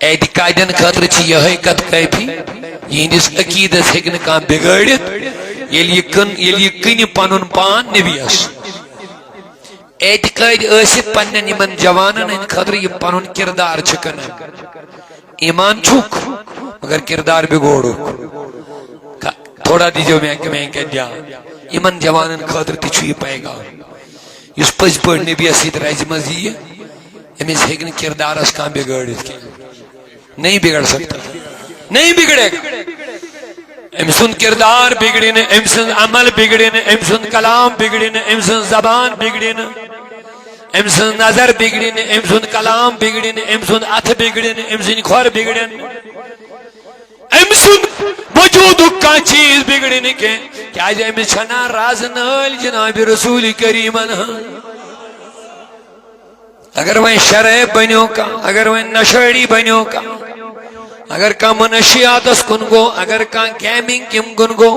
اعتقادن خاطر چھ یہ قد کافی یہندس عقیدس ہیکہ نہ کانٛہہ بگٲڑِتھ ییٚلہِ یہِ کٕنہِ پنُن پان نبیس اعتقاد ٲسِتھ پننٮ۪ن یِمن جوانن ہٕنٛدِ خٲطرٕ یہِ پنُن کردار چھِ کٕنان ایمان چھُکھ مگر کردار بگوڑُکھ تھوڑا دیجو میں کیا دھیان یمن جوانن خاطر تہِ چھُ یہِ پیغام یُس پٔزۍ پٲٹھۍ نبیس سۭتۍ رزِ منٛز یِیہِ أمِس ہیٚکہِ نہٕ کردارس کانٛہہ بگٲڑِتھ کینٛہہ نہیں بگڑ سکتا نہیں بگڑے گا ام سن کردار بگڑے نہ ام سن عمل بگڑے نہ ام سن کلام بگڑے نہ ام سن زبان بگڑے نہ ام سن نظر بگڑے نہ ام سن کلام بگڑے نہ ام سن اتھ بگڑے نہ ام سن کھور بگڑے نہ ام سن وجود کا چیز بگڑے نہ کیا ام چھنا راز نال جناب رسول کریمن اگر وہ شراب بنیو کا اگر وہ نشڑی بنیو کا اگر کا منشیاتس کن گو اگر کا گیمنگ کم کن گو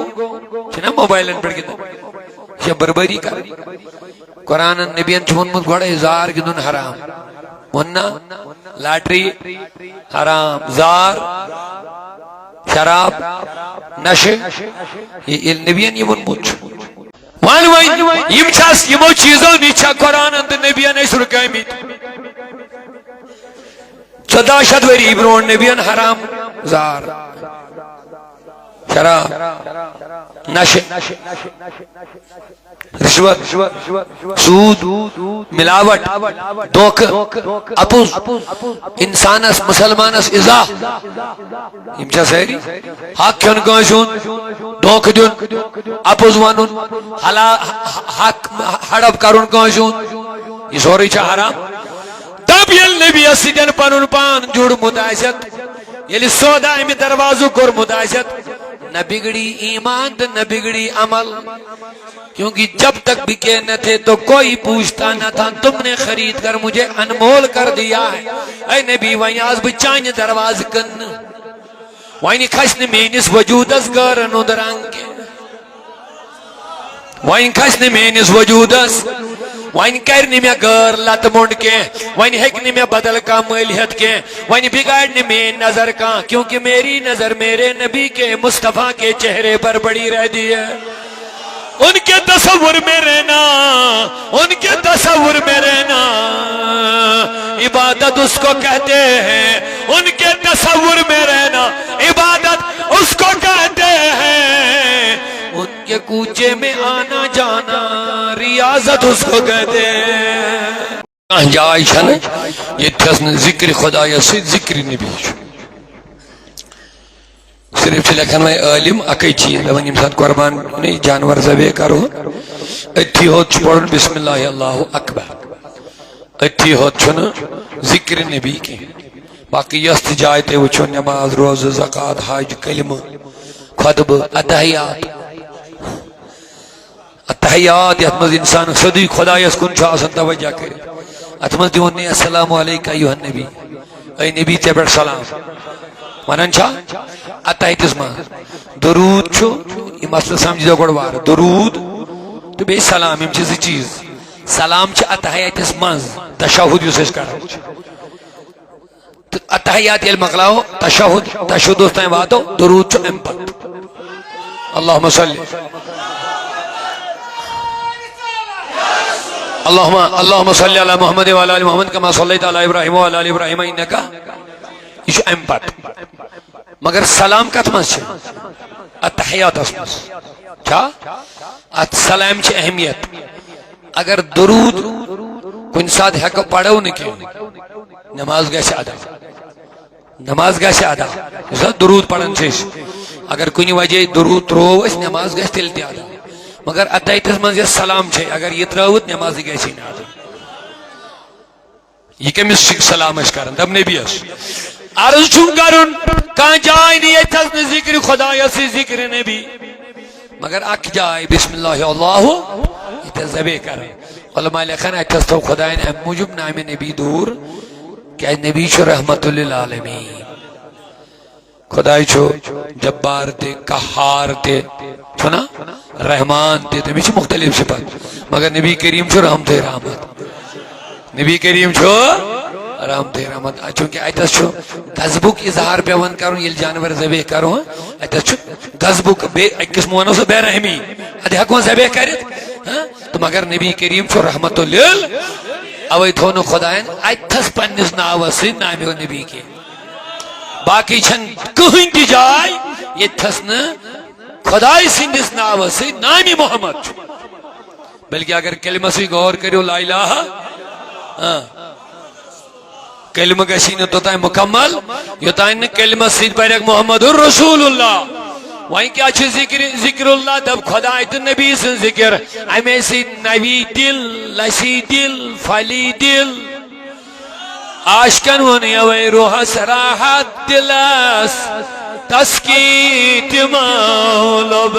چھنا موبائلن پر گندن یہ بربری کر قرآن نبیان چھون مت گوڑا زار گندن حرام وننا لاٹری حرام زار شراب نشے یہ نبیان یہ من مت وان وان یم چھاس یمو چیزوں نیچا قرآن اند نبیان اس رکایمیت 14 وری برون نبیان حرام زار شراب نشے رشوت سود ملاوٹ دھوکہ اپوز انسانس مسلمانس ازا یم چھا سہری حق کھن گاشون دھوکہ دیون اپوز وانون حق ہڑپ کرون گاشون یہ سوری چھا حرام تب یل نبی اسیدن پنن پان جوڑ مداست یل سودا امی دروازو کور مداست نہ بگڑی ایمان نہ بگڑی عمل کیونکہ جب تک بکے نہ تھے تو کوئی پوچھتا نہ تھا تم نے خرید کر مجھے انمول کر دیا ہے اے نبی وائن آز بچائیں درواز کن وائن کھسن مینس وجودس گرن ادرانگے وائن کھسن مینس وجودس وائن کرنی میں گر لت منڈ کے وائن ہیکنی میں بدل کا ملیحت کے وائن بگاڑنی میں نظر کا کیونکہ میری نظر میرے نبی کے مصطفیٰ کے چہرے پر بڑی رہ دی ہے ان کے تصور میں رہنا ان کے تصور میں رہنا عبادت اس کو کہتے ہیں ان کے تصور میں رہنا عبادت اس کو کہتے ہیں ان کے کوچے میں آنا جانا ریاضت اس کو کہتے ہیں جائے چھنے یہ تھسن ذکر خدا یا سید ذکر نبی صرف لکھن میں عالم اکی چیز لبن امسان قربان نہیں جانور ذبح کرو اتھی ہوت چھوڑن بسم اللہ اللہ اکبر اتھی ہوت چھن ذکر نبی کی باقی یست جائے وہ چھن نماز روز زکاة حج کلمہ خطب اتحیات اتحیات اتمز انسان صدی خدا یسکن چھاسن توجہ کرے اتمز دیونی السلام علیکہ ایوہ النبی اے نبی تے پر سلام ونن چھا اتحیت اسمان درود چھو یہ مسئلہ سمجھے دو گوڑوار درود تو بے سلام ہم چیزی چیز سلام چھا اتحیت اسمان تشہد یو سیش کر اتحیات یہ مقلاو تشہد دوستائیں باتو درود چھو امپت اللہم صلی اللہم صلی علی محمد و علی محمد کما صلیت علی ابراہیم و علی ابراہیم انکا یہ چھو امپت مگر سلام کت مز چھے اتحیات اسمس چھا سلام چھے اہمیت اگر درود کن ساتھ حق پڑھو نکے نماز گیسے ادا نماز گیسے ادا درود پڑھن چھیش اگر کنی وجہ درود رو اس نماز گیسے تلتی ادا مگر اتحیات اسمس یہ سلام چھے اگر یہ تراؤت نماز گیسے نہ ادا یہ کمیس شک سلام اشکارن دب نبی اس عرض چھو کرن کہاں جائے نہیں ایتھا ذکر خدا یا سی ذکر نبی مگر اک جائے بسم اللہ اللہ ایتھا ذبح کریں علماء لکھن ایتھا تو خدا ان موجب نام نبی دور کہ نبی چھو رحمت للعالمین خدای چھو جبار تے قہار تے چھونا رحمان تے تو بیچ مختلف صفات مگر نبی کریم چھو رحمت رحمت نبی کریم چھو رحمت رحمت چونکہ اتس غضبک اظہار پیوان کرن یل جانور ذبح کرو اتس غضبک اکس مونو سو بے رحمی اد ہیکو ذبح کرت تو مگر نبی کریم چھ رحمت لل اوے تھون خدائن اتس پنس ناو سی نامو نبی کے باقی چھن کہیں تہ جائے یتھس ن خدائی سندس ناو سی نامی محمد بلکہ اگر کلمہ سی غور کرو لا الہ کلمہ گسی نہ توتائیں مکمل یوتائیں کلمہ سی پڑھ محمد الرسول اللہ وہیں کیا چھ ذکر اللہ دب خدا تو نبی سن ذکر امی سی نبی دل لسی دل فلی دل عاشقن ون یوی روح سراحت دلس تسکیت مولب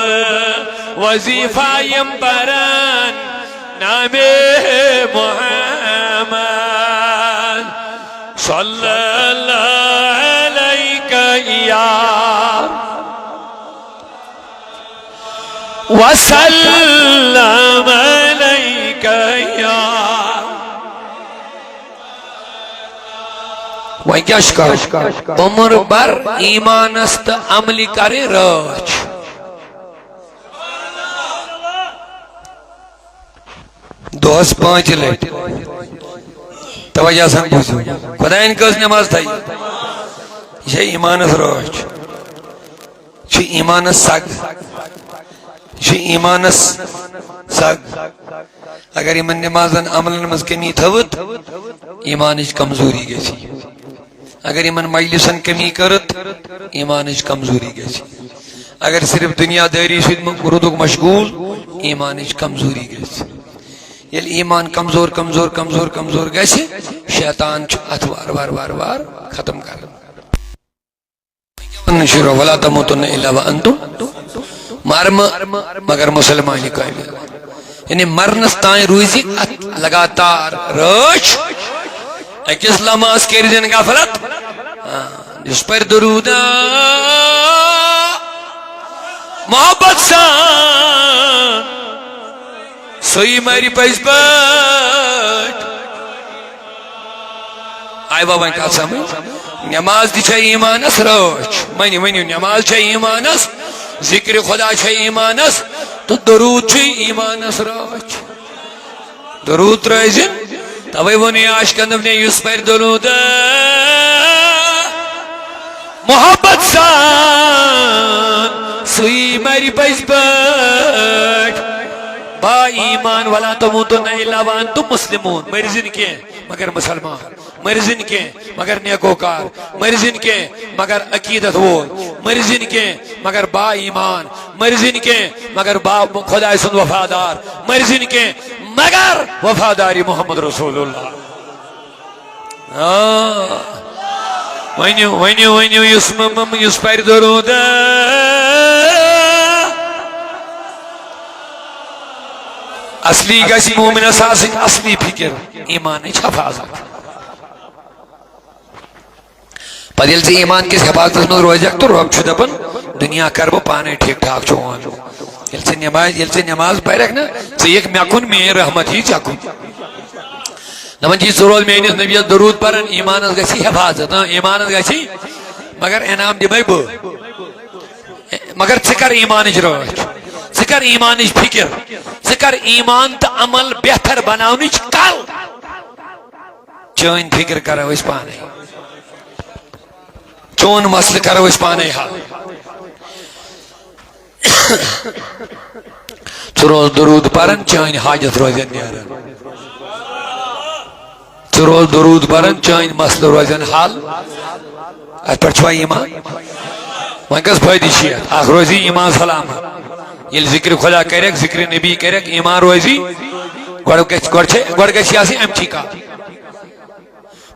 وظیفہ یم برن نام محمد صلی اللہ علیہ یا وسلم علیہ یا وہیں کیا شکر عمر بر ایمان است عملی کرے رچ دوس 5 لٹ توجہ سن بوزو خدا ان کس نماز تھائی یہ ایمان رچ یہ ایمان سگ یہ ایمان سگ اگر ایمان نمازن عملن مز کمی تھوت ایمانش کمزوری گئی اگر ایمان مجلسن کمی کرت ایمانش کمزوری گئی اگر صرف دنیا داری سید اردو مشغول ایمانش کمزوری گئی یل ایمان کمزور کمزور کمزور کمزور گئی شیطان ات وار وار وار وار ختم کر شروع ولا تموتن الا وانتم مرم مگر مسلمانی قائم یعنی مرنس تائیں روزی لگاتار رچ اکس لماز کر دن غفلت جس پر درود محبت سان سوئی ماری پیس بٹ آئی بابا کا سمجھ نماز دی چھے ایمانس روچ منی نماز چھے ایمانس ذکر خدا چھے ایمانس تو درود چھے ایمانس روچ درود رائزن توی ونی عاشقن نے یس پر درود محبت سان سوئی ماری پیس بٹ با ایمان ولا تموتن الا وانتم مسلمون مرزن کے مگر مسلمان مرزن کے مگر نیکوکار مرزن کے مگر عقیدت وول مرزن کے مگر با ایمان مرزن کے مگر با خدا سن وفادار مرزن کے مگر وفاداری محمد رسول اللہ وینیو یس پر درود اصلی گسی مومن اساسی اصلی فکر ایمان حفاظت پدیل سے ایمان کس حفاظت میں روز تو رب چھو دپن دنیا کربو پانے ٹھیک ٹھاک چون یل سے نماز پڑھک نا ژیک مے کن میری رحمت ہی چکن دپن جی روز میانس نبیس درود پرن ایمانس گسی حفاظت ایمانس گسی مگر انعام دمے بہ مگر ژکر ایمانچ رچ ژکر ایمانچ فکر ژکر ایمان تو عمل بہتر بناونچ کل چون فکر کرو اس پانے چون مسئلہ کرو اس پانے حل روز درود پرن چون حاجت روزن نیرن روز درود پرن چون مسئلہ روزن حل ات پر چھوا ایمان وہاں کس فائدی شیعت آخ روزی ایمان سلامت یل ذکر خدا کرک ذکر نبی کرک ایمان روزی گوڑ گسی آسی ام ٹھیکا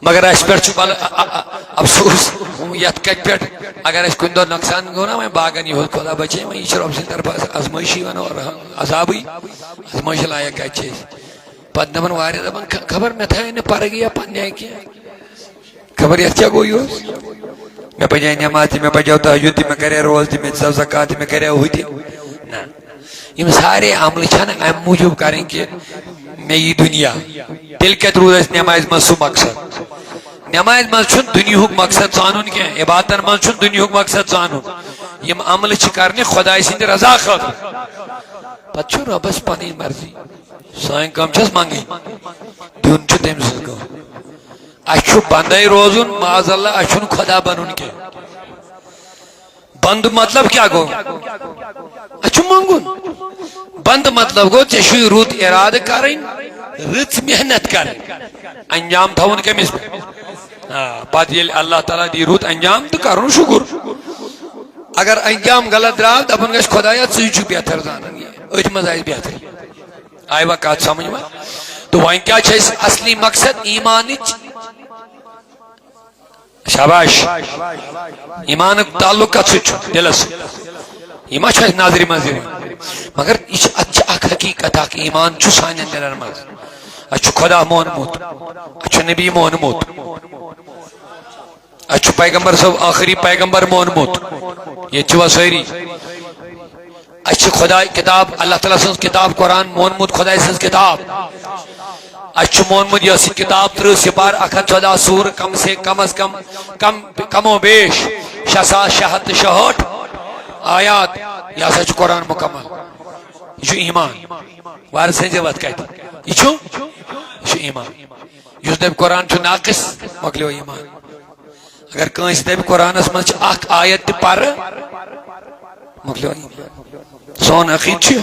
مگر اس پر چھپا افسوس یت کت پیٹ اگر اس کندو نقصان گو نا میں باغن یہ خدا بچے میں ایشور رب سے طرف ازمائشی ون اور عذابی ازمائش لائق اچھے پد نمن واری دبن خبر میں تھا انہیں پر گیا پنیا کیا خبر یہ کیا گوئی ہو میں پجائے نماز میں بجاؤ تحجد میں کرے روز میں زکات میں کرے ہوئی تھی یہ سارے عمل چھن ام موجود کریں کہ میں یہ دنیا دل کے روز اس نماز میں سو مقصد نماز مز دنیا مقصد زانن کی عبادتن مز دنیا مقصد زانن یم عمل کرنے خدائے سند رضا خاطر پتہ ربس پنن مرضی سان کم چھس منگی دیون چھ تم سز گو اچھو بندے روزن معاذ اللہ اچھن خدا بنن کی بند مطلب کیا گو اچھو منگن بند مطلب گو چشوی روت ارادہ کریں رت محنت کریں انجام تھون کمس پتہ یل اللہ تعالیٰ دی روت انجام تو کرن شکر اگر انجام غلط درو دپن گھس خدایا ثی بہتر زانن ات مز آئی بہتر آئی وا کت سمجھ میں تو وہیں کیا اصلی مقصد ایمانچ شاباش ایمان تعلق کت ست دلس یہ ما ناظری مزے مگر یہ اچھا حقیقت اخ ایمان سان دلن مز اچھو خدا مونمت اچھو نبی مونمت اچھو پیغمبر صاحب آخری پیغمبر مونمت یہ چھوا ساری اچھ خدا کتاب اللہ تعالیٰ سنس کتاب قرآن مونمت خدا سنس کتاب اچھ مونمت یہ کتاب 30 سپار 114 سور کم سے کم از کم و بیش 666 آیات یہ سچ قرآن مکمل یہ ایمان وار سنجے وقت کہتے یہ ایمان اس دب قرآن چھ ناقص مکلیو ایمان اگر کنس دب قرآن مز اخ آیت پر مکلیو ایمان سون عقید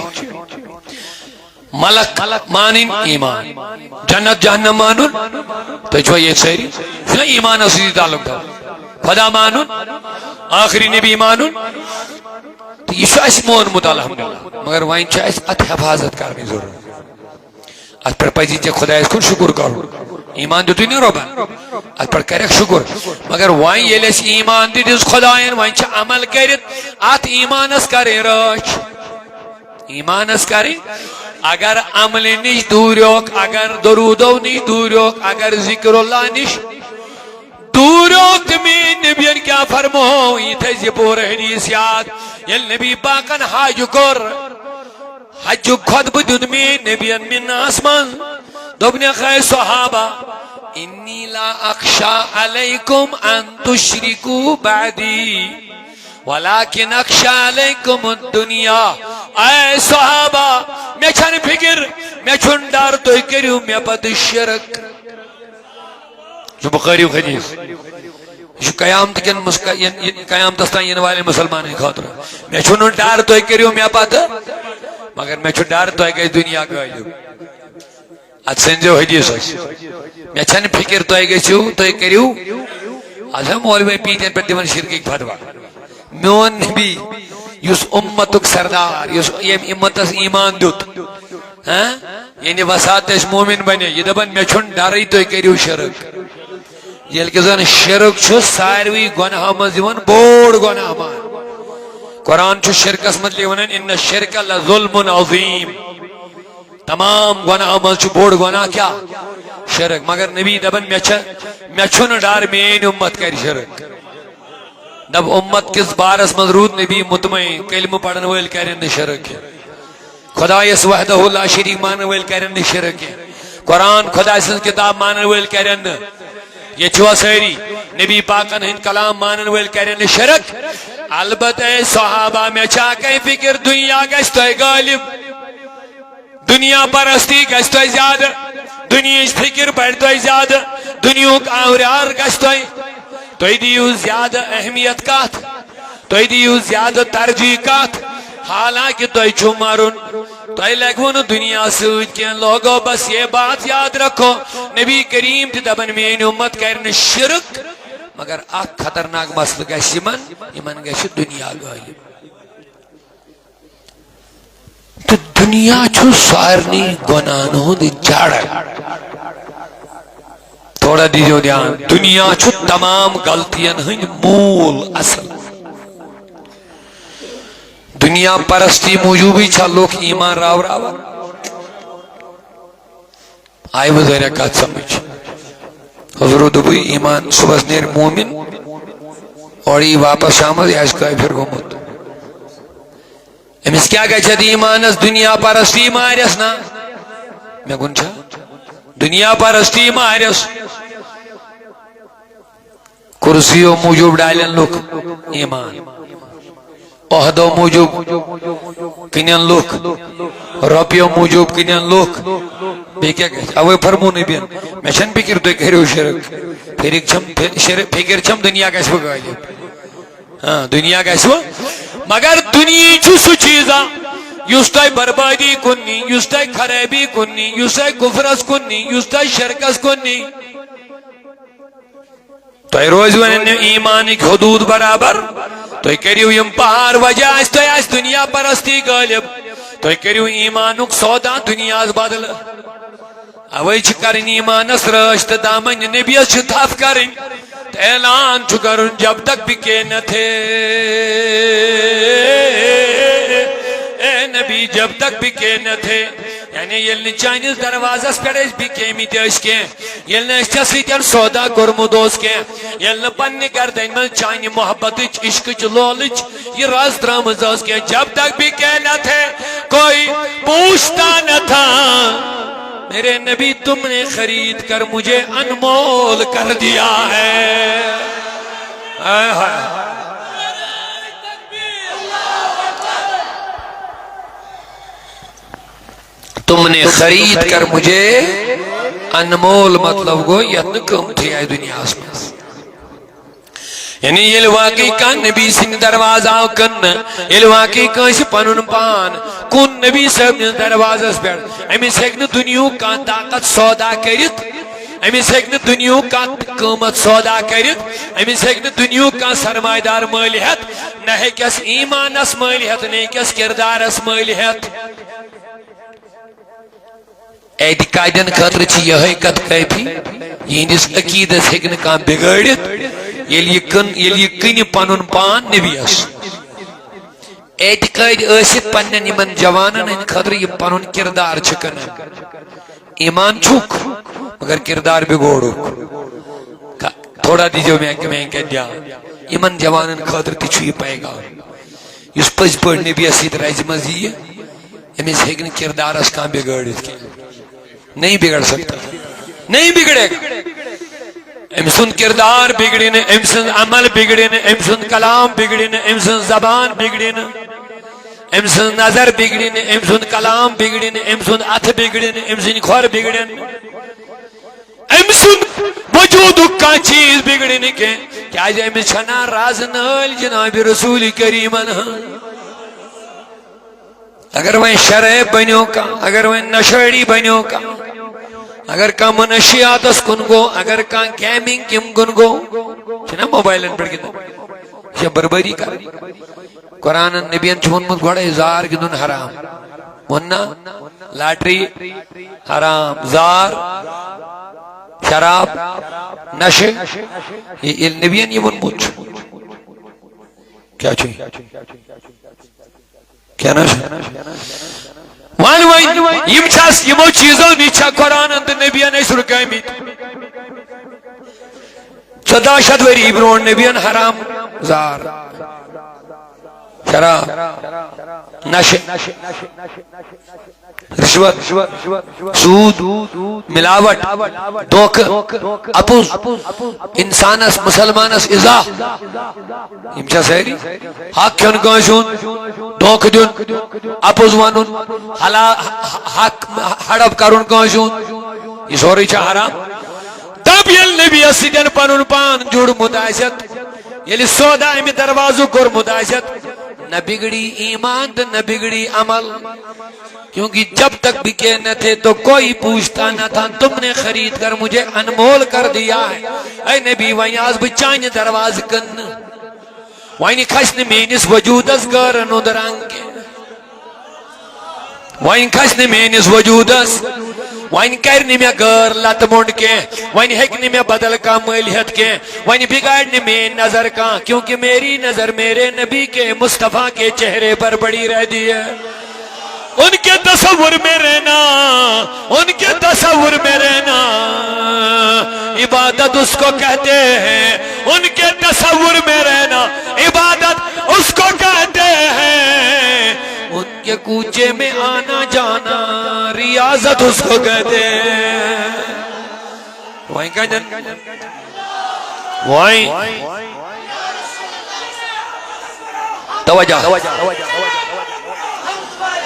ملک مانن ایمان جنت جہنم مانن تو چھو یہ ساری ایمان اسی تعلق تھا خدا مانن آخری نبی مانن تو یہ مونمت الحمدللہ مگر وائن ات حفاظت کرنے ضرورت ات پر پزی ے خدا کن شکر کرو ایمان دیتو نا ربن ات پر کرک شکر مگر وائن یل ایمان دس خدائن وائن عمل کرت ات ایمانس کریں راچ ایمانس کریں اگر عمل نش دوریوک اگر درودو نش دوریوک اگر ذکر اللہ نش دوریوک میں نبیان کیا فرمو یہ تھے پور حدیث یاد یل نبی پاکن حج کر حج خود بدن میں نبیان من آسمان دوبنی خیر صحابہ انی لا اخشا علیکم ان تشرکو بعدی ولیکن اخشا علیکم الدنیا اے صحابہ میں چھن فکر میں چھن ڈار تو کریو میں پت شرک جو بخاری و حدیث جو قیامت تستان ین والے مسلمان خاطر میں چھن ڈار تو کریو میں پت مگر میں چھن ڈار تو کہ دنیا گئیو ات سنجو حدیث میں چھن فکر تو گھو تو کریو اچھا مولوی پیٹن پہ دیون شرک فتوا میون نبی یس امتک سردار یس امتس ایمان دیت یعنی وسات مومن بنے یہ دپن میں چھن ڈرے تو کریو شرک یل کہ زن شرک ساروی گناہ مز بوڑ گناہ مان قرآن شرکس متعلق ونان ان الشرک لظلم عظیم تمام گناہ مز بوڑ گناہ کیا شرک مگر نبی دپن میں چھن ڈر مین امت کر شرک دب امت کس بارس مضرود نبی مطمئن کلم پڑھن ول کرن شرک خدا یس وحدہ لا شریک مان ول کرن شرک قرآن خدا سن کتاب مان ول کرن یہ چھوا ساری نبی پاکن ہند کلام مان ول کرن شرک البتہ صحابہ میں چھا کئی فکر دنیا گشت غالب دنیا پرستی گشت زیادہ دنیا فکر بڑھت زیادہ دنیا کا آوریار گشت تو دیو زیادہ اہمیت کات تو دیو زیادہ ترجیح کات حالانکہ تو چھو مارن تو لگون دنیا سوچ کے لوگوں بس یہ بات یاد رکھو نبی کریم تی دبن مین امت کرن شرک مگر اک خطرناک مسئلہ گیش یمن گیش دنیا غالب تو دنیا چھو سارنی گناہوں دی جڑ تھوڑا دیجو دھیان دنیا چھو تمام غلطیاں ہن مول اصل دنیا پرستی موجوبی چھا لوگ ایمان راو آئی وزیر کات سمجھ حضور دبوی ایمان صبح نیر مومن اور یہ واپس شامل یا اس کا پھر گمت امس کیا گئے چھت ایمانس دنیا پرستی مارس نا میں گنچا دنیا پرستی مارس کرسیوں موجود ڈالن لوگ ایمان، عہدوں موجود کنین لوگ، روپیوں موجود کنین لوگ، بے کیا کہتے اوے فرمو نبیان میں شن فکر تو کہریو شرک فکر چھم دنیا کا اسو غالب، ہاں دنیا کا اسو، مگر دنیا چھو سو چیزا یس تہ بربادی کنی، یس تہ خرابی کنی، یس تہ کفرس کنی، یس تہ شرکس کنی، تو روز ون ایمانک حدود برابر، تو کریو یم پہار وجہ اس تو اس دنیا پرستی غالب، تو کریو ایمانک سودا دنیا بدل، اوے چھ کرن ایمانس رش تو دامن نبیس چھ تھف کرن، اعلان چھ کرن جب تک بکے نہ تھے اے نبی، جب تک بکے نہ تھے، یعنی یل چانس دروازس پہ بکے مت کی، یل ستین سودا کورمت کی، یل پنہ گردن من چانہ محبت عشق لولچ یہ رز ترامز کی، جب تک بکے نہ تھے کوئی پوچھتا نہ تھا، میرے نبی تم نے خرید کر مجھے انمول کر دیا ہے، تم نے خرید کر مجھے انمول، مطلب گو یہ کم تھی آئی دنیا میں، یعنی یہ واقعی کان نبی سنگ دروازہ کن، یہ واقعی کانش پنن پان کن نبی صاحب نے دروازہ پر، امیس ہیکن دنیا کا طاقت سودا کرت، امیس ہیکن دنیا کا قیمت سودا کرت، امیس ہیکن دنیا کا سرمایہ دار مالیت، نہ ہیکس ایمانس مالیت، نہ ہیکس کردارس مالیت، اعتقادن خاطر چھ یہ کت کافی، یہندس عقیدس ہیکن کان بگاڑت، یل یہ کن پنن پان نبیس، اعتقاد ٲسِتھ پنن یمن جوانن ہند خاطر یہ پنن کردار چھ کنان، ایمان چھک مگر کردار بگوڑک، تھوڑا دیجو میں کیا دیا یمن جوانن خاطر تہ یہ پیغام، اس پز پڑ نبیس سیت رز مز یہ امس ہیکن کردارس کان بگاڑت کی، نہیں بگڑ سکتا، نہیں بگڑے گا، ام سن کردار بگڑی نے، ام سن عمل بگڑی نے، ام سن کلام بگڑی نے، ام سن زبان بگڑی نے، ام سن نظر بگڑی نے، ام سن کلام بگڑی نے، ام سن اتھ بگڑی نے، ام سن کھور بگڑی نے، ام سن وجود کا چیز بگڑی نے، کیا جائے ام چھنا راز نال جناب رسول کریم، اگر وہ شرع بنیو کا، اگر وہ نشڑی بنیو کا، اگر کا منشیاتس کن گو، اگر کا گیمنگ کم کن گو، چھنا موبائلن پر گندن یہ بربری کر، قرآن نبیان چھون مت گوڑا زار گندن حرام، وننا لاٹری حرام، زار شراب نشے، یہ نبیان یہ من مجھ کیا چھوئی کیا نشے وان وان یم چھاس یمو چیزوں نیچھا قرآن اند نبیان اس رکامی 14 وری برون نبیان حرام زار شراب نشے رشوت سود ملاوٹ دوکھ اپوز انسانس مسلمانس ازا امچا سہری حق کیون گوشون دوکھ دون اپوز وانون حق حڑب کرون گوشون یہ سوری چاہ حرام تب یل نبی اسیدن پنون پان جوڑ مدازت یلی سودا امی دروازو کر مدازت نہ بگڑی ایمان نہ بگڑی عمل کیونکہ جب تک بکے نہ تھے تو کوئی پوچھتا نہ تھا تم نے خرید کر مجھے انمول کر دیا ہے اے نبی ویاز بچائن دروازہ کن وائنی کھشن مینس وجودس گرن ادرانگے وائن کھشن مینس وجودس وائن کرنی میں گر لت مونڈ کے وائن ہیکنی میں بدل کا ملیحت کے وائن بگاڑنی میں نظر کا کیونکہ میری نظر میرے نبی کے مصطفیٰ کے چہرے پر بڑی رہ دی ہے ان کے تصور میں رہنا ان کے تصور میں رہنا عبادت اس کو کہتے ہیں ان کے تصور میں رہنا عبادت اس کو کہتے ہیں ان کے کوچے میں آنا جانا ریاضت اس کو کہتے ہیں وہیں کا جن وائیں توجہ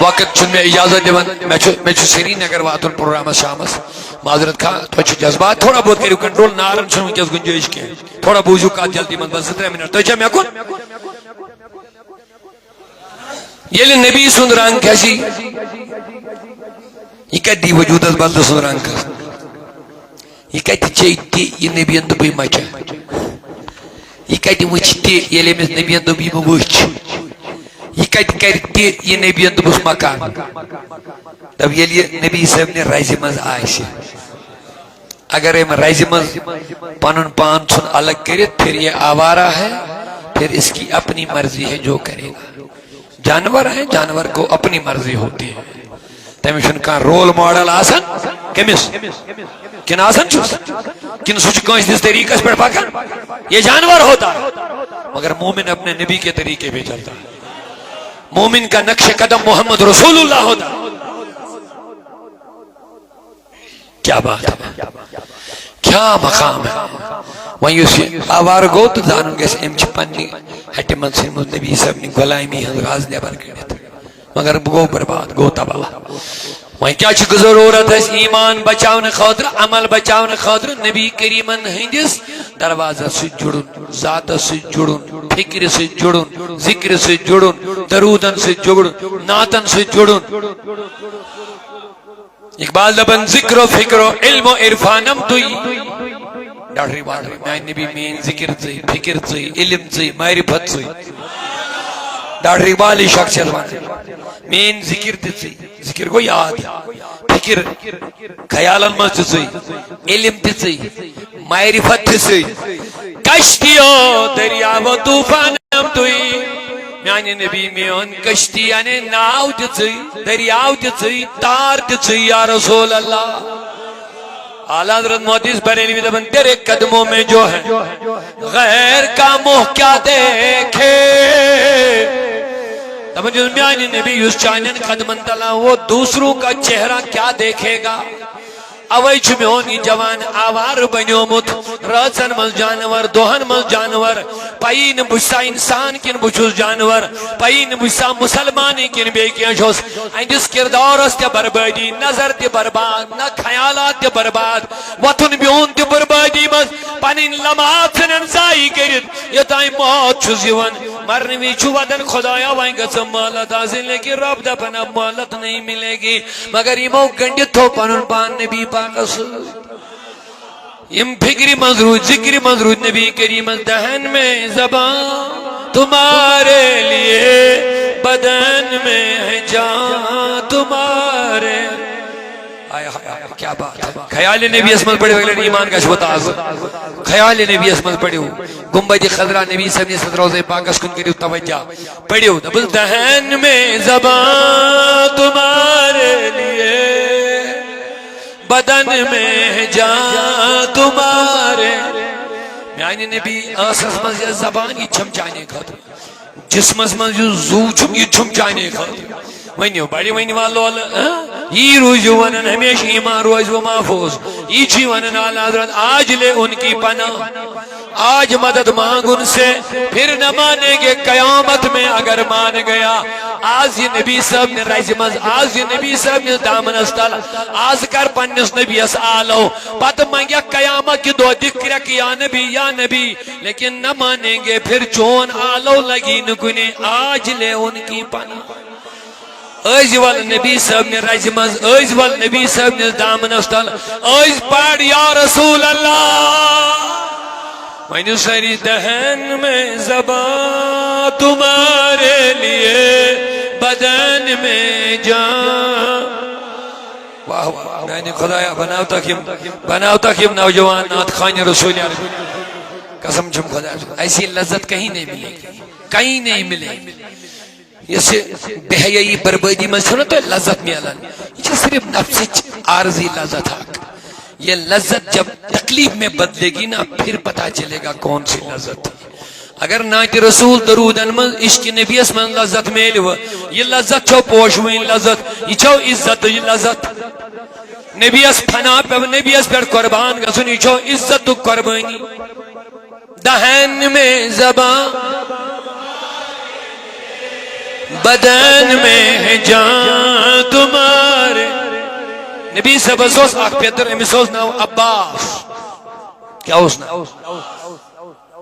وقت چھن میں اجازت دیون میں چھو سری نگر واتن پروگرام شامس معذرت کھا تو چھو جذبات تھوڑا بہت کریو کنٹرول نارن چھن ونکس گنجائش کے تھوڑا بوجھو کا جلدی من بس 3 منٹ تو چھا میں کن یہ نبی سن رنگ کھسی یہ کدی وجود از بلد سن رنگ کھس یہ کتی چیتی یہ نبی اندبی مچا یہ کتی وچتی یہ لیمز نبی اندبی موچ یہ کتی کرتی یہ نبی اندبس مکان تب یہ لیے نبی صاحب نے رائزی مز آئیسی اگر ہم رائزی مز پانن پان سن الگ کرے پھر یہ آوارہ ہے پھر اس کی اپنی مرضی ہے جو کرے گا جانور ہے جانور کو اپنی مرضی ہوتی ہے تمیشن کا رول ماڈل آسن کمیس کن آسن چوس کن سوچ کونس دس طریقہ پر پاکن یہ جانور ہوتا ہے مگر مومن اپنے نبی کے طریقے پہ چلتا ہے مومن کا نقش قدم محمد رسول اللہ ہوتا ہے کیا بات ہے کیا مقام ہے وہیں اسی آوار گو تو دانوں گے سے امچ پنی ہٹی منصر نبی صاحب نے غلامی غاز نیبر کرنے تھے مگر گو برباد گو تباہ وہیں کیا چک ضرورت ہے ایمان بچاؤن خاطر عمل بچاؤن خاطر نبی کریمن ہندس دروازہ سے جڑن ذات سے جڑن فکر سے جڑن ذکر سے جڑن درودن سے جڑن ناتن سے جڑن اقبال دبن ذکر و فکر و علم و عرفانم توی ڈاڑی باڑی میں نبی مین ذکر تی فکر تی علم تی معرفت تی ڈاڑی بالی شخصیت بانے مین ذکر تی ذکر کو یاد فکر خیال المست تی علم تی معرفت تی کشتیو دریاو طوفانم توی میانی نبی میون کشتی یعنی ناو تیچی دریاو تیچی تار تیچی یا رسول اللہ اعلیٰ حضرت محدث بریلوی دبن تیرے قدموں میں جو ہے غیر کا موہ کیا دیکھے دبن جو میانی نبی اس چانین قدمن تلا وہ دوسروں کا چہرہ کیا دیکھے گا اوئی چمیونی جوان آوار بنیومت رازن مل جانور دوہن مل جانور پائین بجسا انسان کن بچوس جانور پائین بجسا مسلمانی کن بے کیا شوس جس کردار اس تے بربادی نظر تے برباد نہ خیالات تے برباد وطن بیون تے بربادی مز پانین لمحات سے ننزائی کرد یہ تائیں موت چھو زیون مرنوی چھو ودن خدایا وائیں گا سمالت حاصل لیکن رب دا پنا مالت نہیں ملے گی مگر یہ مو گنڈت ہو پانون پان نبی پاکس یم فکری مضرود ذکری مضرود نبی کریم دہن میں زبان تمہارے لیے بدن میں ہے جان تمہارے کیا بات ہے خیال نبی اسمت پڑے وغیر ایمان کا شبتاز خیال نبی اسمت پڑے ہو گنبد خضرہ نبی صلی اللہ علیہ وسلم پاکس کن کریو توجہ پڑے ہو دبل دہن میں زبان تمہارے لیے بدن میں جان تمہارے میانی نبی آسس مز یہ زبان یہ چھمچانے کھاتے جسمس مز یہ زو چھم یہ چھمچانے کھاتے ونیو بڑی ونی والو یہ روزو ونن ہمیشہ ایمان روز و محفوظ یہ چی ونن آلہ حضرت آج لے ان کی پناہ آج مدد مانگ ان سے پھر نہ مانیں گے قیامت میں اگر مان گیا آج یہ نبی صاحب نے رائز مز آج یہ نبی صاحب نے دامن استال آج کر پنس نبی اس آلو بات مانگیا قیامت کی دو دکرک یا نبی لیکن نہ مانیں گے پھر چون آلو لگی نکنے آج لے ان کی پناہ ایز وال نبی صاحب نے رجمز ایز وال نبی صاحب نے دامن استال ایز پاڑ یا رسول اللہ وینو سری دہن میں زبان تمہارے لیے بدن میں جان واہ واہ میں نے خدایا بناو تاکیم نوجوان نات خان رسول قسم چم خدا ایسی لذت کہیں نہیں ملے گی کہیں نہیں ملے گی یہ سے بہیائی بربادی میں سنو تو لذت میں علن یہ صرف نفس عارضی لذت حق یہ لذت جب تکلیف میں بدلے گی نا پھر پتا چلے گا کون سی لذت اگر ناتی رسول درود انمن عشق نبی اسمن لذت میل ہوا یہ لذت چھو پوشوین لذت یہ چھو عزت یہ لذت نبی اس پھنا پہ نبی اس پر قربان گسن یہ چھو عزت قربانی دہن میں زبان بدن میں ہے جان تمہارے. نبی صاحب اوس اخ پیتر امس اوس ناو عباس. کیا اوس ناو؟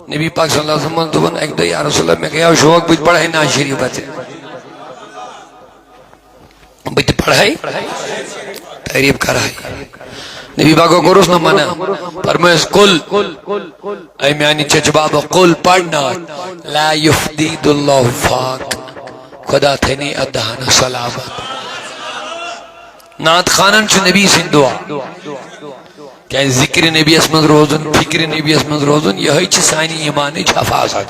نبی پاک صلی اللہ علیہ وسلم دوپن ایک دو یا رسول اللہ میں گیا شوق بچ پڑھائی نا شریف بچے بچ پڑھائی تعریف کرائی. نبی پاک کو گروس نہ منا فرمائے کل اے میانی چچ بابا کل پڑھنا لا یفدید اللہ فاک خدا تھنی ادہانا سلامت. نات خانن چھ نبی سن دعا کہ ذکر نبی اسمد روزن فکر نبی اسمد روزن یہ چھ سانی ایمانی حفاظت.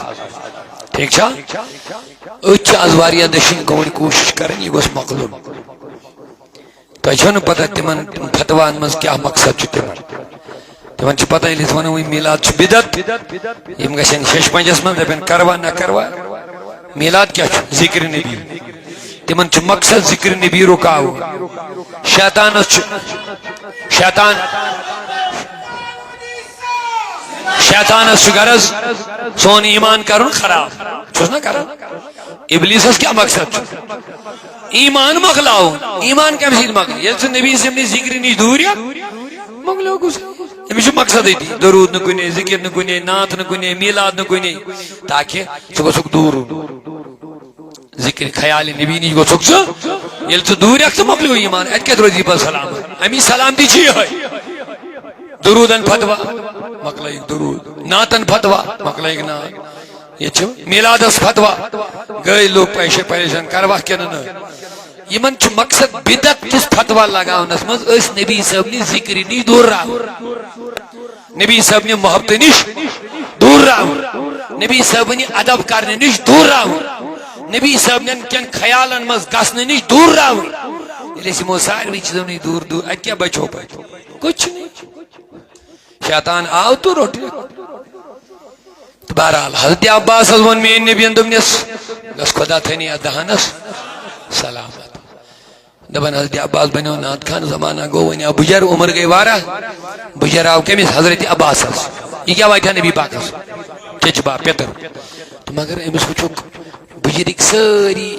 ٹھیک چھا اچھ از واریاہ دشن گون کوشش کرن یہ گوس مقلوب. تو چھو نہ پتہ تمن فتوان مز کیا مقصد چھ تمن چھ پتہ یلی تمن وی میلاد چھ بدعت یم گژھن شش پنجس من دپن کروا نہ کروا. میلاد کیا چھ ذکر نبی تمن چھ مقصد ذکر نبی رکاو. شیطان اس غرض سون ایمان کرن خراب چھس نہ کرن. ابلیس اس کیا مقصد ایمان مغلاو. ایمان کم سید مغل یہ نبی سے اپنی ذکر نہیں دور یا مغلو گس امس مقصد ہے درود نہ کنے ذکر نہ کنے نعت نہ کنے میلاد نہ کنے تاکہ سک دور ذکر خیال نبی نہیں گو سک یل تو دور رکھ مغلو ایمان ات کے روزی پر سلام امی سلام دی چھ ہے. درودن فتوا مقلائک درود نعتن فتوا مقلائک نعت یہ چھ میلادس فتوا گئے لوگ پیشے پریشان کروا کے نہ یمن چھ مقصد بدعت کس فتوا لگاونس مز اس نبی صاحب نے ذکر نہیں دور رہا. نبی صاحب نے محبت نش دور رہا. نبی صاحب نے ادب کرنے نش دور رہا. نبی صاحب نے کن خیالن مز گسنے نش دور رہا. یہ سارے چیزوں نہیں دور دور ات کیا بچو پہ کچھ نہیں. شیطان آو تو روٹی. بہرحال حضرت عباس ون میں نبی دمنس گس خدا تھنی ادہانس سلامت. دبن حضرت عباس بنو نات خان زمانہ گو ونیا بجر عمر گئی وارہ بجر آو کمس حضرت عباس. یہ کیا وائٹا نبی پاکس چچبا پیتر. تو مگر امس وچو بجرک ساری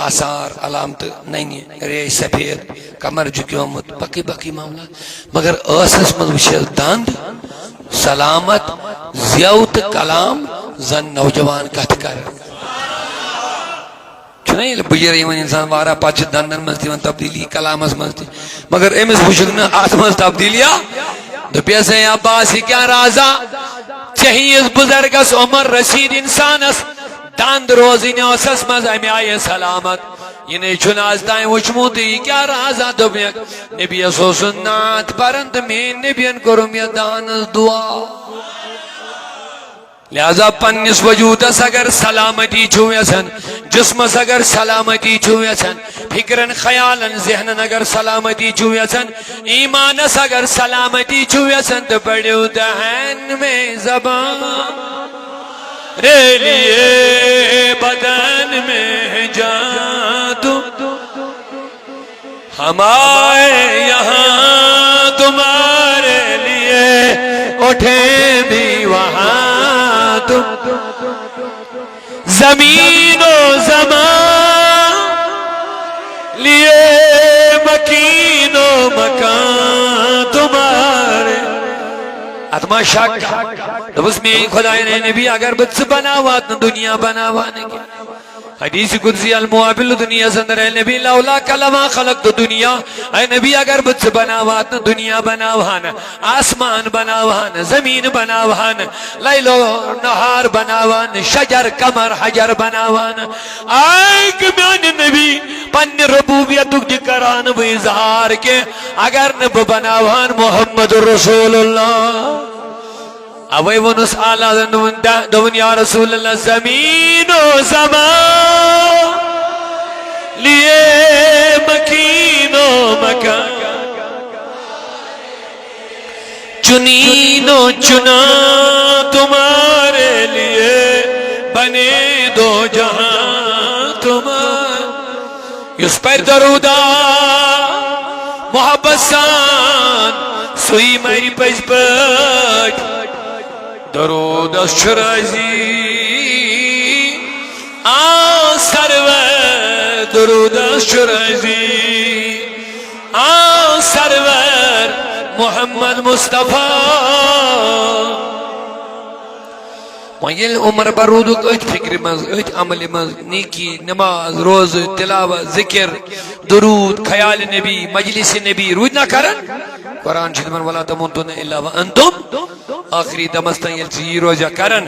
آثار علامت نینی ریش سفید کمر جھکیومت بقی بقی معاملہ مگر اسس من وچھل دند سلامت زیوت کلام زن نوجوان کت کر چھنے بجر یمن انسان وارا پچ دندن مز تیون تبدیلی کلامس مز تی مگر امس وچھک نہ ات مز تبدیلیا دپیس ہے عباس کیا رازا چاہیے بزرگس عمر رشید انسانس دند روزین اسس مز امی آئے سلامت. یہ نہیں چناز تائیں وچمود یہ کیا رازا دبیک نبی سو سنات پرند میں نبین کرم یا دانس دعا. لہذا پنس وجودس اگر سلامتی چھویسن جسمس اگر سلامتی چھویسن فکرن خیالن ذہنن اگر سلامتی چھویسن ایمانس اگر سلامتی چھویسن تو بڑیو دہن میں زبان رے لیے بدن میں جان تو ہمارے یہاں تمہارے لیے اٹھے بھی وہاں تم زمین و زمان لیے مکین و مکان تمہارے. اتما شک تو اس میں خدا نے نبی اگر بچ بناوات نہ دنیا بناوانے کی حدیث قدسی المعابل دنیا زندر اے نبی لولا کلمہ خلق تو دنیا اے نبی اگر بچ بناوات نہ دنیا بناوانا آسمان بناوانا زمین بناوانا لیل و نہار بناوانا شجر کمر حجر بناوانا آئے کمیان نبی پن ربوبیت دکران و اظہار کے اگر نب بناوان محمد رسول اللہ اوے ونس آلہ دون یا رسول اللہ زمین و زمان لیے مکین و مکان چنین و چنا تمہارے لیے بنے دو جہاں تمہارے. اس پر درودہ محبت سان سوئی میری پجپٹ درود الشرازی سرور درود الشرازی سرور محمد مصطفیٰ ویل عمر برودک ات فکر مز ات عمل مز نیکی نماز روز تلاوت ذکر درود خیال نبی مجلس نبی روز نہ کرن قرآن شدمن ولا تموتن الا وانتم آخری دمستان یل چی روزہ کرن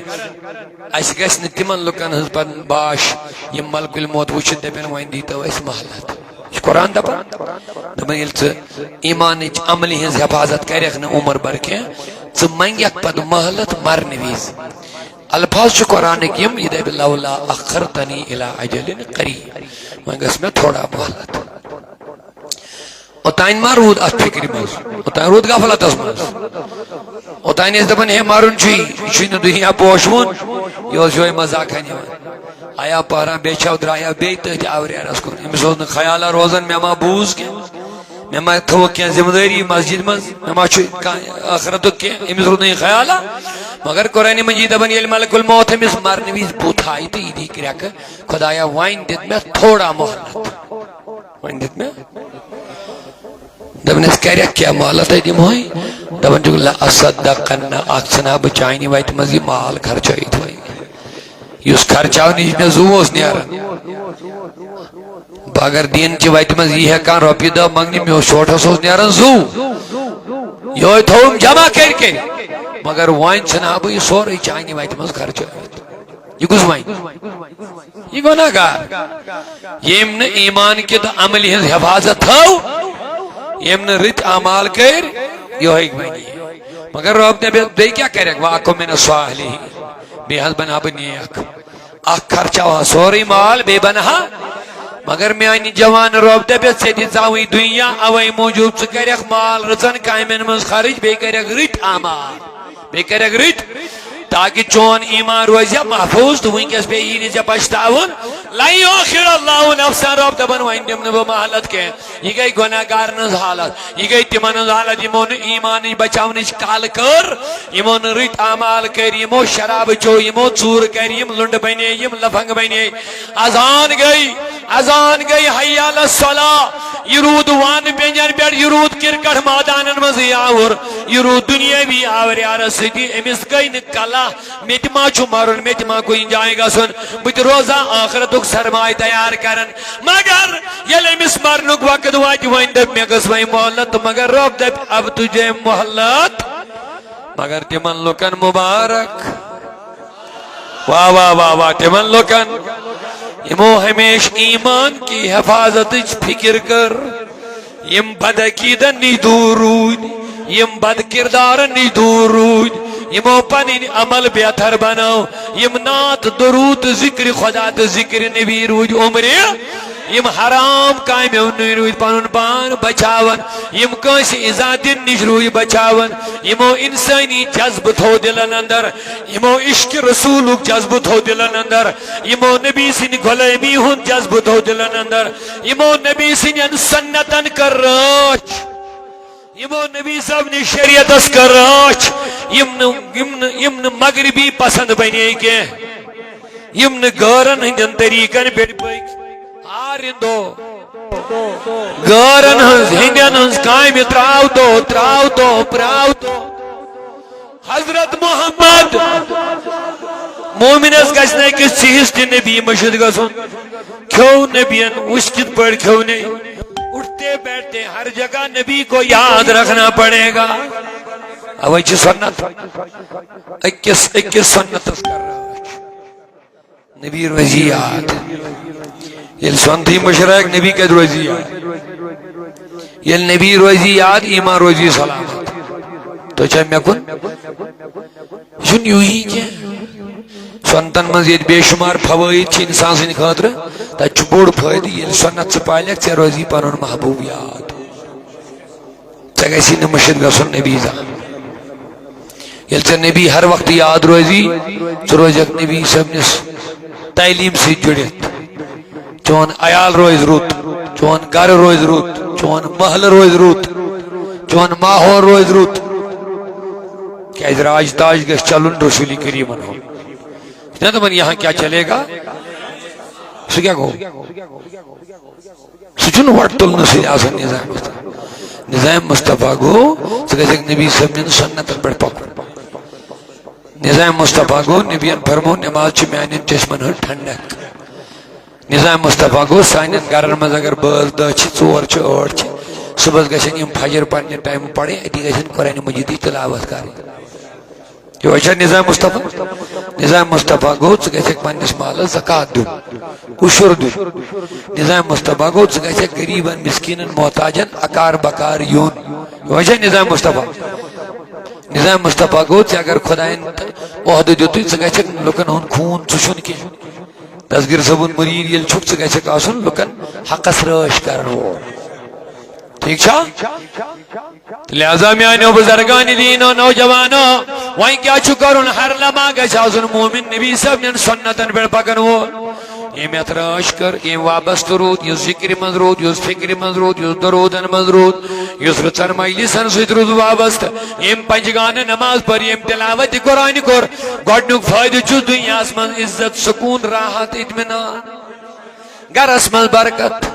اس گس نہ تمن لکن ہز پن باش یم ملک الموت وچھ دپن وین دیتو اس محلت قرآن دپن دپن یل چ ایمان چ عمل ہز حفاظت کرک نہ عمر بر کے چ منگک پد محلت مرن ویز الفاظ چھ قرآن کیم یہ دے لولا اخرتنی الی اجل قریب منگس میں تھوڑا محلت اوتائن ما رود ات فکر مز اوتائن رود غفلت اس مز اوتائن اس دپن ہے مارن چھ نہ دنیا پوشون یہ جوی مزاق ہے آیا پارا بیچا درایا بیت آوریارس کن امس اوس خیال روزن میں ما بوز کے میں ما تھو کی ذمہ داری مسجد مز میں ما چھ آخرت کے امس رود نہیں خیال مگر قرآن مجید دپن یل ملک الموت امس مرن ویز بوتھائی تو یہ کرک خدایا وائن دت میں تھوڑا محلت وائن دت میں دپن اس کرک کیا محلت ہے دموئی دپن جو لا اصدقن اکسنا بچائنی وائت مزی مال خرچائی تھوئی یس خرچاو نیش میں زو اس نیارن باگر دین چی وائت مزی ہے کان روپی دا منگنی میں شوٹا سوس نیارن زو یہ تھوم جمع کر کے مگر وائن چھنا اب یہ سوری چائنی وائت مز خرچائی یہ کس وائن یہ گناہ گار یہ امن ایمان کی تو عملی حفاظت ہو یہ امن رت اعمال کر یہ ایک بنی مگر رب نے بے کیا کرے واقع من الصالحی بے حد بنا بنیک اخ خرچہ سوری مال بے بنہا مگر میانی جوان رب دے بیت سے دیزاوی دنیا اوئی موجود سے کرے مال رزن کائمن مز خارج بے کرے رت اعمال بے کرے رت تاکہ چون ایمان روزیا محفوظ تو وہیں کس بے ہی جب پشتاون لائی آخر اللہ نفسا رب دبن وائن دم نبو محلت کے یہ گئی گناہ گارنز حالت یہ گئی تمنز حالت امون ایمان بچاونش کال کر امون ریت عمال کر امو شراب چو امو چور کر ام لنڈ بنے ام لفنگ بنے ازان گئی حیال الصلاة یرود وان پینجن بیٹ یرود کرکٹ مادانن مزی آور یرود دنیا بھی آور یار سیدی امس گئی نکلا میتما چھو مارن میتما کو انجائے گا سن بت روزہ آخرتک سرمائی تیار کرن مگر یل امس مرنک وقت واجی وائن دب میں گسوائی محلت مگر رب دب اب تجھے محلت مگر تمن لکن مبارک واہ واہ واہ واہ تمن لکن یمو ہمیش ایمان کی حفاظت فکر کر یم بد عقیدہ نی دور روید یم بد کردار نی دور روید یمو پنین عمل بہتر بناو یم نات درود ذکر خدا ذکر نبی روید عمری یم حرام کامیو روید پنن پان بچاون یم کنس ازادین نش روی بچاون یمو انسانی جذب تھو دلن اندر یمو عشق رسولک جذب تھو دلن اندر یمو نبی سن غلامی ہن جذب تھو دلن اندر یمو نبی سن سنتن کر راچ یمو نبی صاحب نے شریعت اس کر راچ یمن مغربی پسند بنے کے یمن گارن ہندن طریقن بیٹ پاک آرندو گارن ہندن ہنس قائم تراو تو حضرت محمد مومنس گژھنے کس چیز تی نبی مشہد گژھن کیوں نبیان وشکت پڑھ کیوں نہیں اٹھتے بیٹھتے ہر جگہ نبی کو یاد رکھنا پڑے گا اوئی چی سنت اکیس سنت اس کر رہا نبی روزی یاد یل سنتی مشرق نبی کے روزی یاد یل نبی روزی یاد ایمان روزی سلامت تو چاہے میں کن سن یوں ہی کیا سنتن مزید بے شمار فوائد چھ انسان سے خاطر تا چبوڑ فائد یل سنت سے پائلک سے روزی پانون محبوب یاد چگیسی نمشد گسن نبی زا یل سے نبی ہر وقت یاد روزی چو روزک نبی سب نس تعلیم سے جڑت چون عیال روز روت چون گھر روز روت چون محل روز روت چون ماحول روز روت کہ راج تاج گھس چلن رسول کریم نہ دپان یہاں کیا چلے گا سہ کیا گو سہ وٹ تلن سی آسان نظام مصطفیٰ گو سہ گھس نبی صاحب سنتن پہ پکن نظام مصطفیٰ گو نبین فرمو نماز میان چشمن ہن ٹھنڈک نظام مصطفیٰ گو سان گرن مز اگر باز دہ ژور ٲٹھ صبح گھن یم فجر پنہ ٹائم پڑھیں اتی گھن قرآن مجیدی تلاوت کریں یہ وجہ نظام مصطفیٰ نظام مصطفیٰ گو ژٕ گژھکھ پننس مالس زکات دن عشر دن نظام مصطفیٰ گو ژٕ گژھکھ غریبن مسکینن محتاجن اکار بکار یون یہ وجہ نظام مصطفیٰ نظام مصطفیٰ گو ژےٚ اگر خدائن عہدٕ دِتُے ژٕ گژھکھ لُکن ہُنٛد خوٗن ژُشُن کینٛہہ تصغیر صٲبُن مُریٖد ییٚلہِ چھُکھ ژٕ گژھکھ آسُن لُکن حقس رٲچھ کرن وول ٹھیک چھا لہذا میانو بزرگان دینو نوجوانو وہیں کیا چھو کرن ہر لمحہ گژھِ آسُن مومن نبی صاحب نین سنتن پہ پکن وول یم اتراش کر یم وابستہ رود یس ذکر من رود یس فکر من رود یس درودن من رود یس رچن مجلسن ست رود وابستہ یم پنجگان نماز پر یم تلاوت قرآن کور گۄڈنیُک فٲیدٕ چھُ دنیاہس منٛز عزت سکون راحت اطمینان گرس منٛز برکت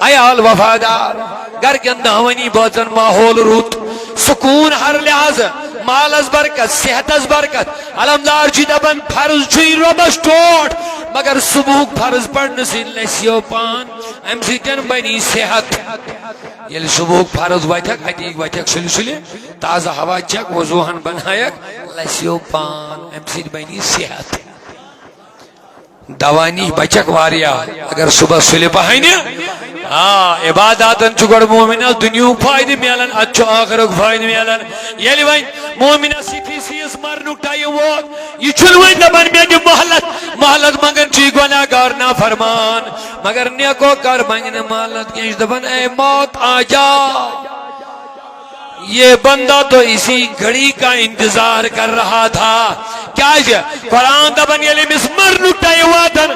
عیال وفادار گر کن دہونی بوزن ماحول رود سکون ہر لحاظ مالس برکت صحتس برکت علمدار چھ دپان فرض چھ ربس ٹوٹ مگر صبح فرض پڑھنے سے لسیو پان ام سن بنی صحت یل صبح فرض وتھک اتیک وتھک سلسلے تازہ ہوا چک وضوہن بنائک لسیو پان ام سن بنی صحت دوانی بچک واریا اگر صبح سلے پہنے عباداتن چھ گۄڈٕ مومنس دنیاہُک فٲیدٕ میلان ادٕ چھُ ٲخرُک فٲیدٕ میلان ییٚلہِ وۄنۍ مومنس سیس مرنُک ٹایم ووت یہِ چھُنہٕ وۄنۍ دپان مےٚ دِ مہلت مہلت منگان چھُ یہِ گۄناہگار نافرمان مگر نیکو کر منگہِ نہٕ مہلت کینٛہہ یہِ چھُ دپان اے موت آ جا یہ بندہ تو اسی گھڑی کا انتظار کر رہا تھا کیا قرآن دپان ییٚلہِ أمِس مرنُک ٹایم واتان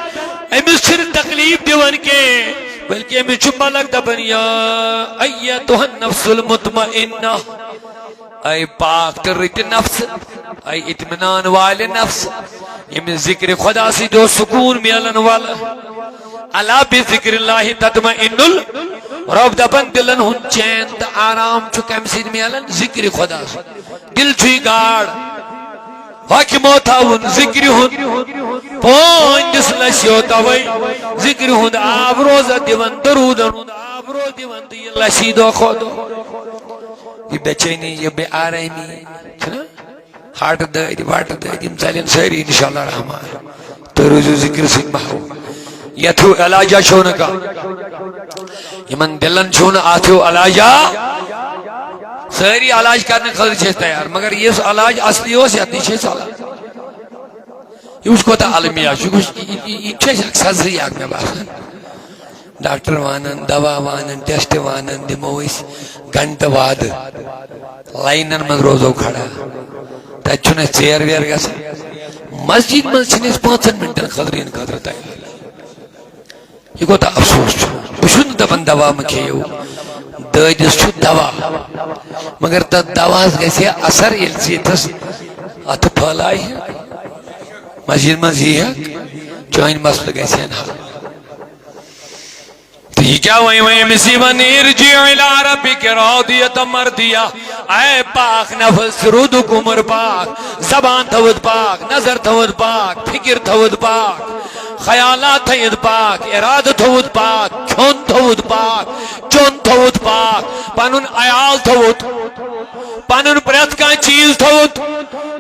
أمِس چھِنہٕ تکلیف دِوان کینٛہہ بلکہ میں چھو ملک دبن یا ایتوہ النفس المطمئنہ اے پاک ترت نفس اے اطمینان والے نفس یہ میں ذکر خدا سے جو سکون میلن والا اللہ بذکر اللہ تطمئن رب دبن دلن ہن چین تا آرام چھو کم سید میلن ذکر خدا سے دل چھوئی گاڑ حاکمو تھاون ذکر ہن پانچ لسیو تاوئی ذکر ہن آب روزہ دیون درودن ہن آب روز دیون تو یہ لسی دو خودو یہ بے چینی یہ بے آرامی چھنا ہارٹ دائی واٹ دائی مثالین سہری انشاءاللہ رحمان تو روزو ذکر سن محو یہ تھو علاجہ چھونکا یہ من دلن چھون آتھو علاجہ سہری علاج کرنے خطر چھے تیار مگر یہ علاج اصلی ہو سیادنی چھے سالا یہ اس کو تا علمیہ یہ چھے سزری آگ میں باسن ڈاکٹر وانن دوا وانن ٹیسٹ وانن دمویس گھنٹ واد لائنن من روزو کھڑا تا چھنے چیر ویر گا سا مسجد من چھنے 5 منٹن خطرین خطر تیار یہ کو تا افسوس چھو بشن دبن دوا مکھیو دادس چھو دوا مگر تا دواز گیسے اثر الزیتس ات پھالائی ہے مسجد مزی ہے چوائن مسئلہ گیسے انحال تو یہ کیا وہیں مصیبن ارجع الى ربک راضیت مردیہ اے پاک نفس رودو کمر پاک زبان تھود پاک نظر تھود پاک فکر تھود پاک خیالات تھید پاک اراد تھود پاک کھون تھود پاک چون تھود پاک پانون عیال تھود پانون پریت کا چیز تھود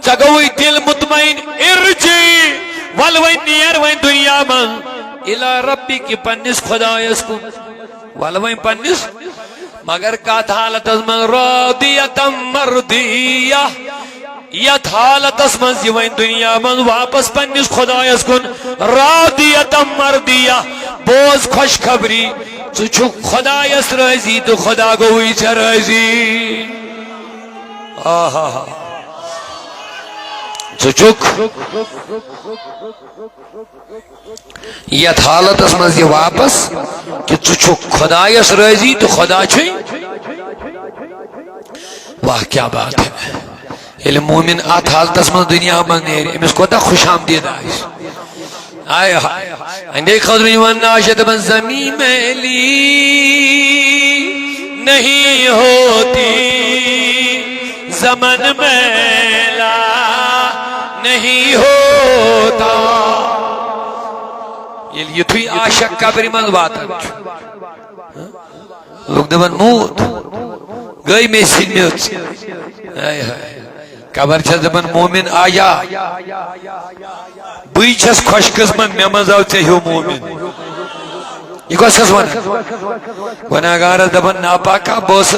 چگوئی دل مطمئن ارجی والوین نیر وین دنیا من الى ربی کی پنس خدایس کو والوین پنس مگر کات حالت از من راضیتا مردیہ یت حالت از من زیوین دنیا من واپس پنس خدایس کن راضیتا مردیہ بوز خوش خبری چو خدایس رازی تو خدا گوئی چھ رازی چچک یت حالت اس مز یہ واپس کہ چچک خدایس رازی تو خدا چھوئی واہ کیا بات ہے یل مومن ات حالتس من دنیا من نیر امس کوتا خوش آمدید آئیس آئے ہائے اندے خضری وناشد بن زمین میلی نہیں ہوتی زمن میلا نہیں ہوتا یہ تھی عاشق قبر من بات لوگ دبن موت گئی میں سنیت آئے ہائے قبر چھس دبن مومن آیا بھئی چھس خوش قسمت میں مزاو چاہیو مومن یہ کو سس وانا گناہگار دبن ناپاکا بوس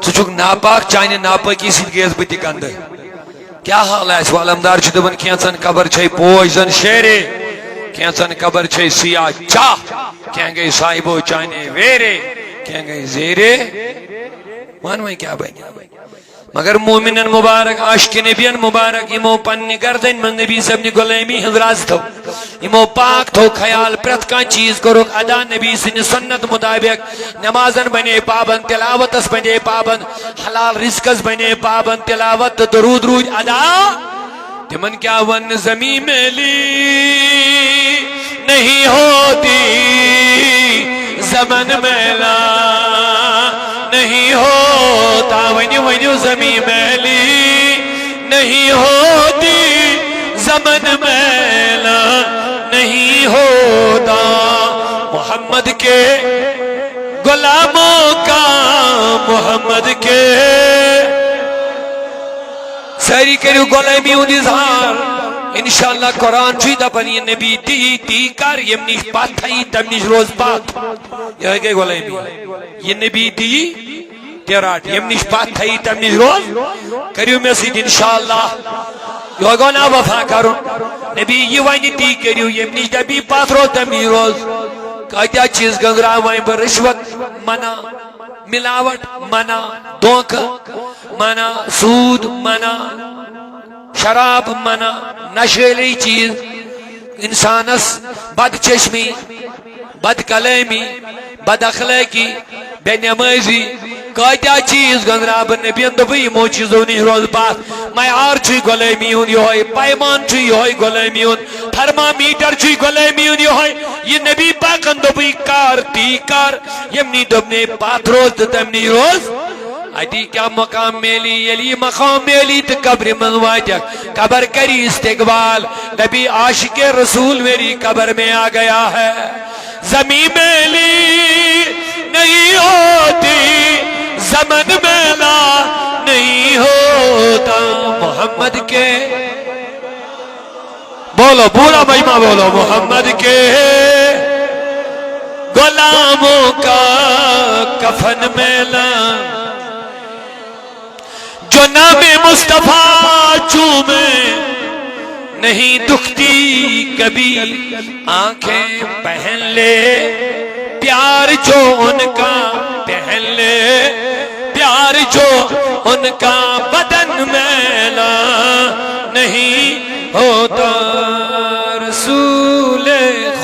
چچک ناپاک چاہنے ناپاکی سید گیز بتی کندر کیا حال ہے اس والمدار چھ دبن کینسن قبر چھے پوشزن شیرے کینسن قبر چھے سیاہ چاہ کہیں گئی صاحبو چاہنے ویرے کہیں گئی زیرے مانوائیں کیا بھائی مگر مومنن مبارک عاشق نبیان مبارک امو پنی گردن من نبی سب نے غلامی حضراز تھو امو پاک تھو خیال پرت کا چیز کرو ادا نبی سن سنت مطابق نمازن بنے پابند تلاوتس بنے پابند حلال رزقس بنے پابند تلاوت درود روج ادا تمن کیا ون زمین میلی نہیں ہوتی زمن میلا نہیں ہوتا ونیو زمین میلی نہیں ہوتی زمن میلا نہیں ہوتا محمد کے غلاموں کا محمد کے ساری کریو غلامی ہوں اظہار انشاءاللہ قرآن چیدہ بنی نبی تی کر یم نیش پات تھائی تم نیش روز پات یہ ہے غلامی یہ نبی تیراٹ یم نیش پات تھائی تم نیش روز کریو میں سید انشاءاللہ یہ گونا وفا کرو نبی یہ وانی تی کریو یم نیش نبی پات رو تم نیش روز کہتا چیز گنگرہ وائن پر رشوت منع ملاوٹ منع دھوکہ منع سود منع شراب منع نشیلی چیز انسانس بد چشمی بد کلامی بد اخلاقی بے نمازی کہتا چیز گنگرہ نبیان دبی مو چیزوں نہیں روز بات معیار چھوئی غلامی ہون یہ ہوئی پیمان چھوئی یہ ہوئی غلامی ہون تھرمامیٹر چھوئی غلامی ہون یہ ہوئی یہ نبی پاکن دبی کار تی کار یمنی دبنے پات روز تمنی روز آتی کیا مقام میلی یلی مقام میلی تو قبر منواتک قبر کری استقبال نبی عاشق رسول میری قبر میں آ گیا ہے زمین میلی نہیں ہوتی زمن میلا نہیں ہوتا محمد کے بولو پورا مجمع بولو محمد کے غلاموں کا کفن میلا جو نام مصطفیٰ چومے نہیں دکھتی کبھی آنکھیں پہن لے پیار جو ان کا پہن لے پیار جو ان کا بدن میلا نہیں ہوتا رسول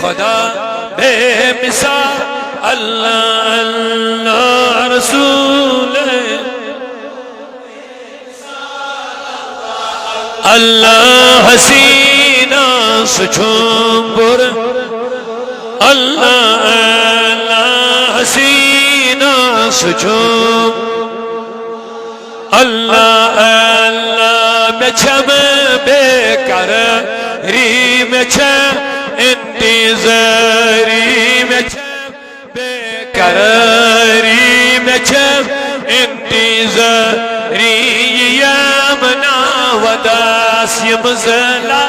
خدا بے مثال اللہ اللہ رسول اللہ حسینہ سچھومبر اللہ اللہ حسینہ سچھوم اللہ اللہ بچم بے کر ری مچم انتظاری مچم بے کر ری مچم انتظاری یمنا وداس یمزلا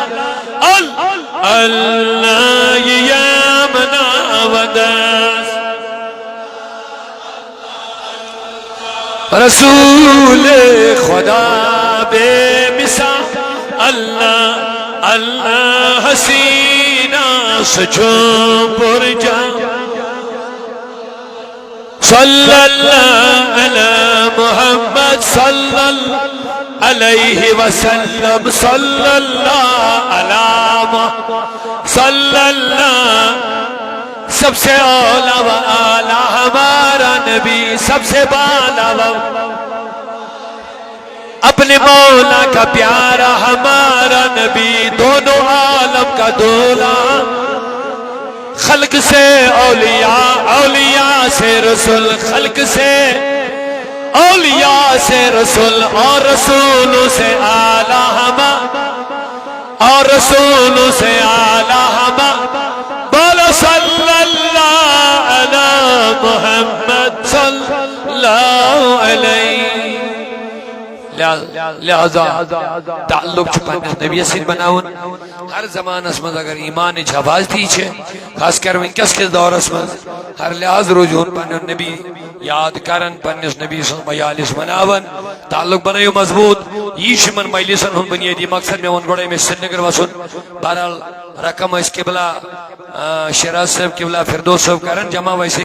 اللہ یمنا وداس رسول خدا بے مثال اللہ اللہ حسینہ سچوں پر جان صلی اللہ علی محمد صلی اللہ علیہ وسلم صلی اللہ علی محمد صلی اللہ سب سے اولا و اعلی ہمارا نبی سب سے بالا و اپنے مولا کا پیارا ہمارا نبی دونوں عالم کا دولا خلق سے اولیاء اولیاء سے رسول خلق سے اولیاء سے رسول اور رسولوں سے اعلیٰ ہما اور رسولوں سے اعلیٰ ہما بولو صلی اللہ علی محمد صلی اللہ علیہ لہذا تعلق چھپانا نبی اسید بناون ہر زمان اسمد اگر ایمان جھواز تھی چھے خاص کر میں کس کس دور اسمد ہر لحاظ رجون پانے نبی یاد کرن پانے نبی صلی اللہ علیہ وسلم بناون تعلق بنایو مضبوط یہ شمن مجلسن ہن بنیادی مقصد میں ان گوڑے میں سرنگر وسن بہرحال رقم اس قبلہ شراز صاحب قبلہ فردوس صاحب کرن جمع ویسے